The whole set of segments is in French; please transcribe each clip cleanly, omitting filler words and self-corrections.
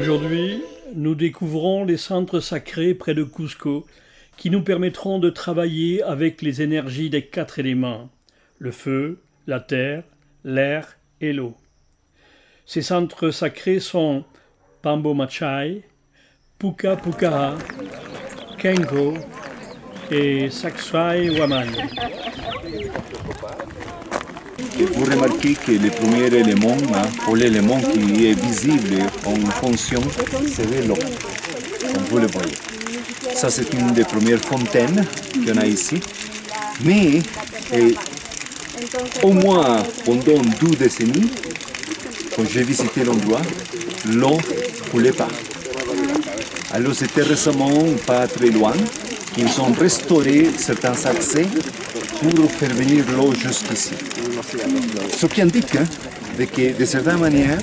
Aujourd'hui, nous découvrons les centres sacrés près de Cusco qui nous permettront de travailler avec les énergies des 4 éléments, le feu, la terre, l'air et l'eau. Ces centres sacrés sont Pambo Machai, Puka Pukaha, Kengo et Sakswai Waman. Et vous remarquez que le premier élément, ou l'élément qui est visible en fonction, c'est l'eau, comme vous le voyez. Ça, c'est une des premières fontaines qu'on a ici. Mais au moins pendant 2 décennies, quand j'ai visité l'endroit, l'eau ne coulait pas. Alors c'était récemment, pas très loin, qu'ils ont restauré certains accès pour faire venir l'eau jusqu'ici. Ce qui indique que, de certaine manière,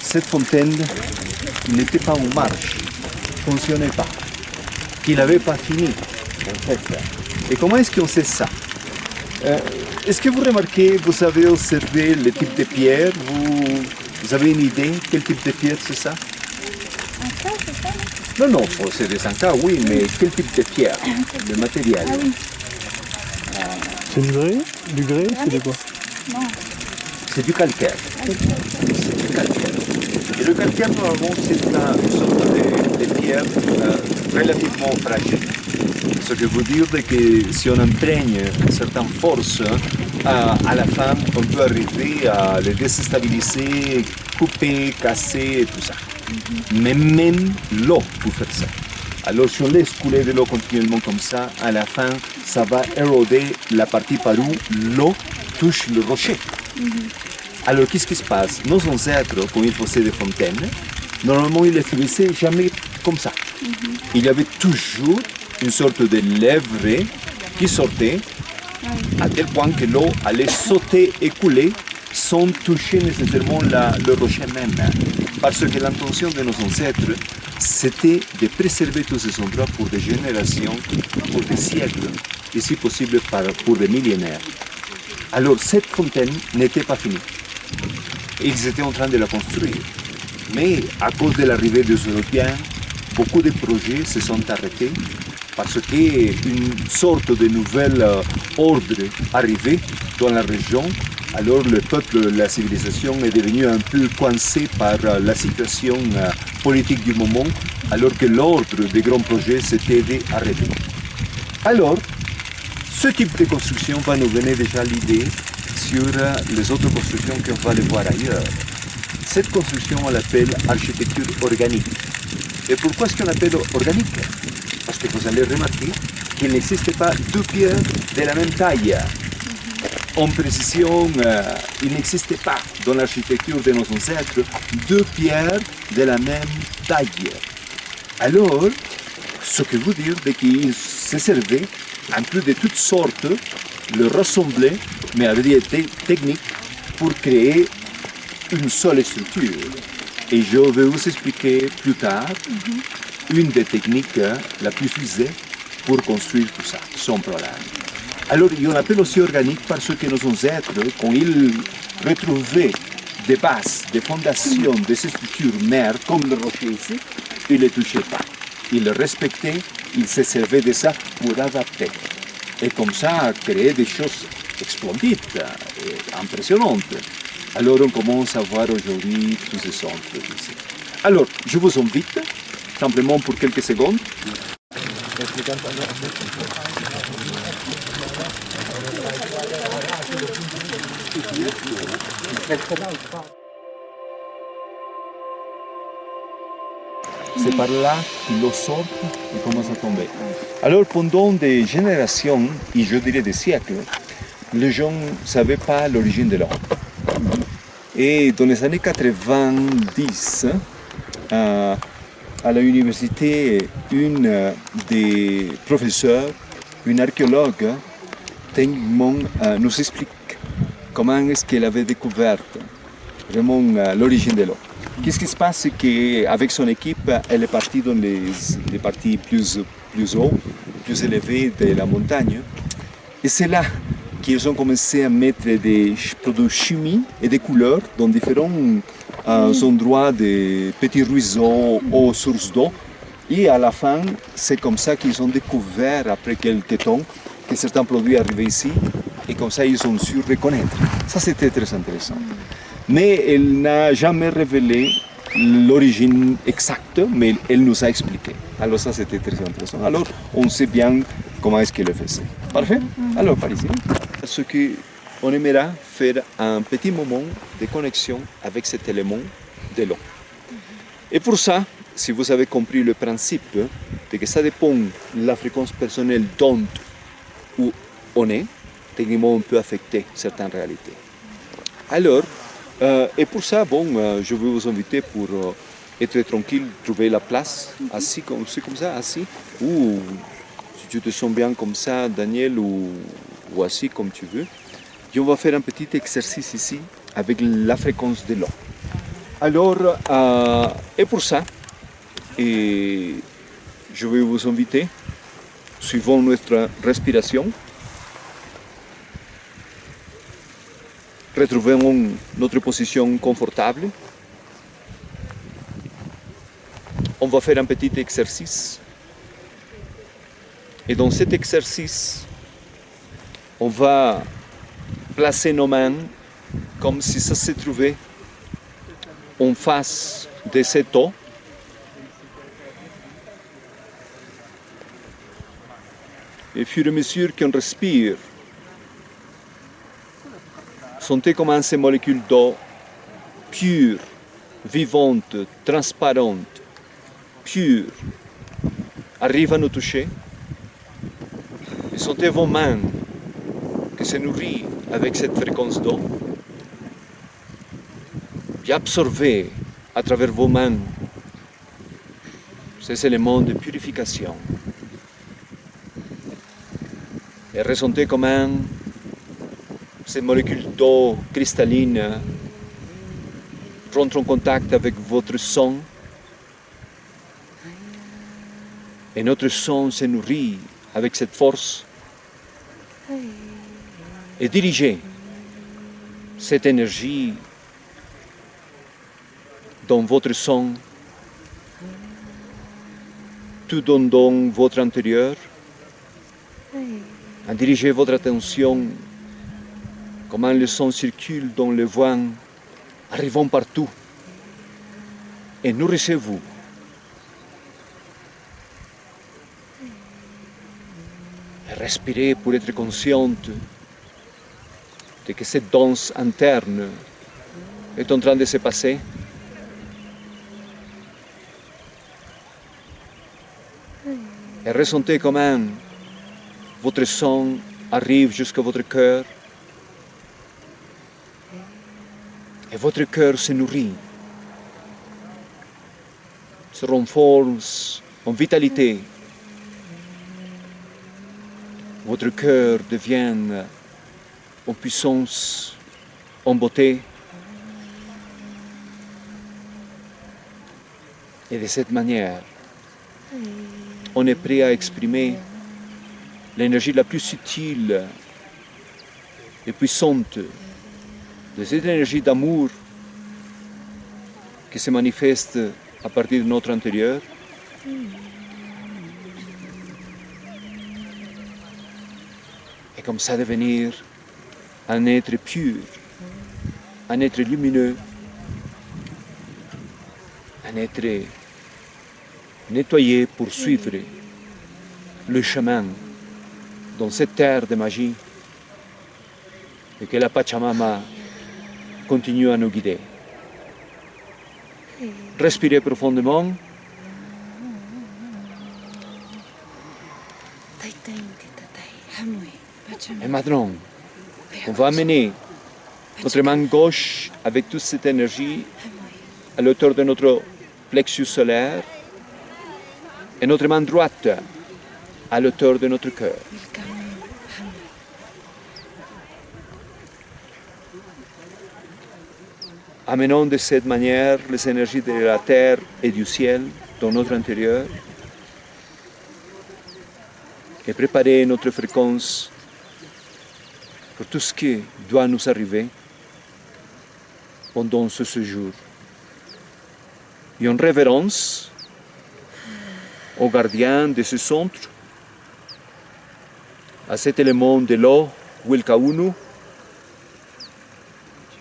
cette fontaine n'était pas en marche, ne fonctionnait pas, qu'il n'avait pas fini, en fait. Et comment est-ce qu'on sait ça? Est-ce que vous remarquez, vous avez observé le type de pierre, vous avez une idée quel type de pierre c'est ça? Non, c'est des ancas, oui, mais quel type de pierre, de matériel? Ah oui. C'est du grès? Du grès, c'est de quoi? Non. C'est du calcaire. C'est du calcaire. Et le calcaire, normalement, c'est une sorte de pierre relativement fragile. Ce qui veut dire que si on imprègne une certaine force, à la fin, on peut arriver à le déstabiliser, couper, casser et tout ça. Mais même l'eau peut faire ça. Alors si on laisse couler de l'eau continuellement comme ça, à la fin, ça va éroder la partie par où l'eau touche le rocher. Alors qu'est-ce qui se passe? Nos ancêtres, quand ils faisaient des fontaines, normalement ils ne les faisaient jamais comme ça. Il y avait toujours une sorte de lèvre qui sortait, à tel point que l'eau allait sauter et couler sans toucher nécessairement le rocher même. Parce que l'intention de nos ancêtres, c'était de préserver tous ces endroits pour des générations, pour des siècles, et si possible pour des millénaires. Alors cette fontaine n'était pas finie. Ils étaient en train de la construire. Mais à cause de l'arrivée des Européens, beaucoup de projets se sont arrêtés parce qu'une sorte de nouvel ordre arrivait dans la région. Alors le peuple, la civilisation est devenue un peu coincée par la situation politique du moment, alors que l'ordre des grands projets s'était arrêté. Alors, ce type de construction va nous donner déjà l'idée sur les autres constructions qu'on va aller voir ailleurs. Cette construction, on l'appelle architecture organique. Et pourquoi est-ce qu'on l'appelle organique? Parce que vous allez remarquer qu'il n'existe pas 2 pierres de la même taille. En précision, il n'existait pas dans l'architecture de nos ancêtres 2 pierres de la même taille. Alors, ce que veut dire qu'ils se servaient un peu de toutes sortes, le rassembler, mais avec des techniques pour créer une seule structure. Et je vais vous expliquer plus tard une des techniques la plus usée pour construire tout ça, sans problème. Alors, on appelle aussi organique parce que nos ancêtres, quand ils retrouvaient des bases, des fondations de ces structures mères, comme le rocher ici, ils ne les touchaient pas. Ils le respectaient, ils se servaient de ça pour adapter. Et comme ça, créer des choses splendides, impressionnantes. Alors, on commence à voir aujourd'hui tous ces centres ici. Alors, je vous invite, simplement pour quelques secondes, c'est par là que l'eau sort et commence à tomber. Alors pendant des générations, et je dirais des siècles, les gens ne savaient pas l'origine de l'eau. Et dans les années 90, à l'université, une des professeurs, une archéologue, techniquement nous explique comment est-ce qu'elle avait découvert vraiment l'origine de l'eau. Qu'est-ce qui se passe, c'est qu'avec son équipe, elle est partie dans les parties plus hautes, plus élevées de la montagne. Et c'est là qu'ils ont commencé à mettre des produits chimiques et des couleurs dans différents endroits des petits ruisseaux aux sources d'eau. Et à la fin, c'est comme ça qu'ils ont découvert, après quelques temps, que certains produits arrivaient ici. Et comme ça, ils ont su reconnaître. Ça, c'était très intéressant. Mais elle n'a jamais révélé l'origine exacte, mais elle nous a expliqué. Alors ça, c'était très intéressant. Alors, on sait bien comment est-ce qu'elle le faisait. Parfait. Alors, par ici. Ce qu'on aimerait faire un petit moment de connexion avec cet élément de l'eau. Et pour ça, si vous avez compris le principe de que ça dépend de la fréquence personnelle dont où on est, techniquement on peut affecter certaines réalités. Alors, et pour ça, je vais vous inviter pour être tranquille, trouver la place, assis comme ça, assis, ou si tu te sens bien comme ça, Daniel, ou assis comme tu veux. Et on va faire un petit exercice ici avec la fréquence de l'eau. Alors, et pour ça, je vais vous inviter, suivant notre respiration, retrouvons notre position confortable. On va faire un petit exercice. Et dans cet exercice, on va placer nos mains comme si ça se trouvait en face de cette eau. Et au fur et à mesure qu'on respire, sentez comment ces molécules d'eau pures, vivantes, transparentes, pures, arrivent à nous toucher. Et sentez vos mains qui se nourrissent avec cette fréquence d'eau. Et absorbez à travers vos mains ces éléments de purification. Et ressentez comment ces molécules d'eau cristalline rentrent en contact avec votre sang. Et notre sang se nourrit avec cette force. Et dirigez cette énergie dans votre sang, tout dans votre intérieur. À diriger votre attention, comment le sang circule dans le vent, arrivant partout. Et nourrissez-vous. Et respirez pour être consciente de que cette danse interne est en train de se passer. Et ressentez comment votre sang arrive jusqu'à votre cœur. Et votre cœur se nourrit, se renforce en vitalité. Votre cœur devient en puissance, en beauté. Et de cette manière, on est prêt à exprimer l'énergie la plus subtile et puissante de cette énergie d'amour qui se manifeste à partir de notre intérieur. Et comme ça devenir un être pur, un être lumineux, un être nettoyé pour suivre le chemin dans cette terre de magie et que la Pachamama continue à nous guider. Respirez profondément. Et maintenant, on va amener notre main gauche avec toute cette énergie à l'auteur de notre plexus solaire et notre main droite à l'auteur de notre cœur. Amenons de cette manière les énergies de la terre et du ciel dans notre intérieur et préparer notre fréquence pour tout ce qui doit nous arriver pendant ce séjour et en révérence au gardien de ce centre, à cet élément de l'eau, Wilkaunu,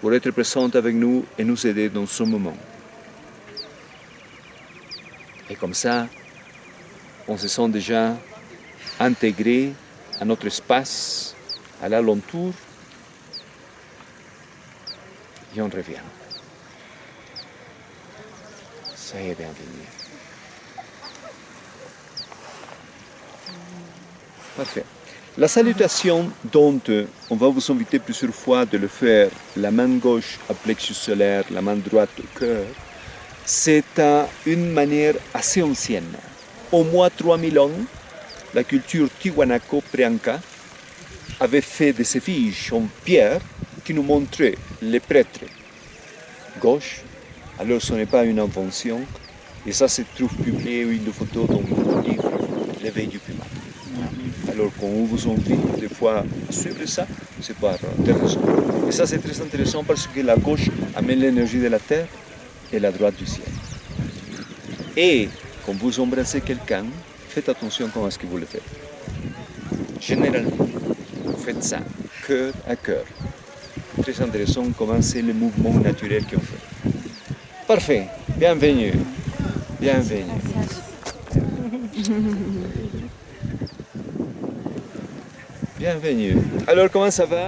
pour être présent avec nous et nous aider dans ce moment. Et comme ça, on se sent déjà intégré à notre espace, à l'alentour, et on revient. Soyez bienvenus. Parfait. La salutation dont on va vous inviter plusieurs fois de le faire, la main gauche à plexus solaire, la main droite au cœur, c'est une manière assez ancienne. Au moins 3000 ans, la culture Tiwanaku Prianka avait fait des affiches en pierre qui nous montraient les prêtres gauche. Alors ce n'est pas une invention, et ça se trouve publié une photo dans mon livre L'éveil du primat. Alors quand on vous invite des fois à suivre ça, c'est par des raisons. Et ça c'est très intéressant parce que la gauche amène l'énergie de la terre et la droite du ciel. Et quand vous embrassez quelqu'un, faites attention comment est-ce que vous le faites. Généralement, vous faites ça, cœur à cœur. Très intéressant comment c'est le mouvement naturel qu'on fait. Parfait, bienvenue. Bienvenue. Bienvenue. Alors comment ça va?